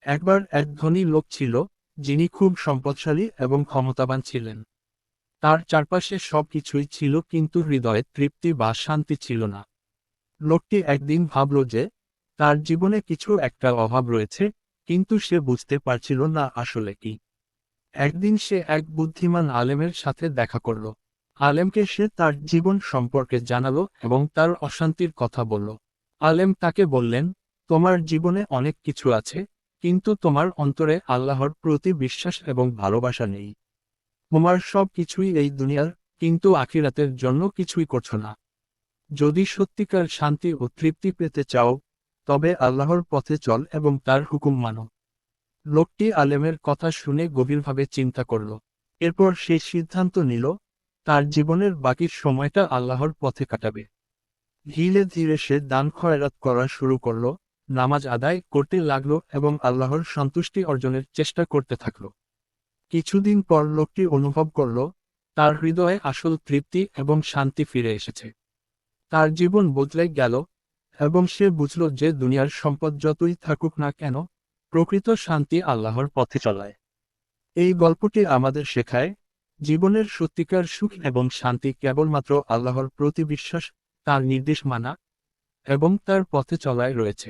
একবার এক ধনী লোক ছিল, যিনি খুব সম্পদশালী এবং ক্ষমতাবান ছিলেন। তার চারপাশে সবকিছুই ছিল, কিন্তু হৃদয়ে তৃপ্তি বা শান্তি ছিল না। লোকটি একদিন ভাবল যে তার জীবনে কিছু একটা অভাব রয়েছে, কিন্তু সে বুঝতে পারছিল না আসলে কি। একদিন সে এক বুদ্ধিমান আলেমের সাথে দেখা করল। আলেমকে সে তার জীবন সম্পর্কে জানালো এবং তার অশান্তির কথা বলল। আলেম তাকে বললেন, তোমার জীবনে অনেক কিছু আছে, কিন্তু তোমার অন্তরে আল্লাহর প্রতি বিশ্বাস এবং ভালোবাসা নেই। তোমার সব কিছুই এই দুনিয়ার, কিন্তু আখিরাতের জন্য কিছুই করছো না। যদি সত্যিকার শান্তি ও তৃপ্তি পেতে চাও, তবে আল্লাহর পথে চল এবং তার হুকুম মানো। লোকটি আলেমের কথা শুনে গভীরভাবে চিন্তা করল। এরপর সে সিদ্ধান্ত নিল, তার জীবনের বাকি সময়টা আল্লাহর পথে কাটাবে। ধীরে ধীরে সে দান খয়রাত করা শুরু করল, নামাজ আদায় করতে লাগলো এবং আল্লাহর সন্তুষ্টি অর্জনের চেষ্টা করতে থাকল। কিছুদিন পর লোকটি অনুভব করল, তার হৃদয়ে আসল তৃপ্তি এবং শান্তি ফিরে এসেছে। তার জীবন বদলে গেল, এবং সে বুঝল যে দুনিয়ার সম্পদ যতই থাকুক না কেন, প্রকৃত শান্তি আল্লাহর পথে চলায়। এই গল্পটি আমাদের শেখায়, জীবনের সত্যিকার সুখ এবং শান্তি কেবলমাত্র আল্লাহর প্রতি বিশ্বাস, তার নির্দেশ মানা এবং তার পথে চলায় রয়েছে।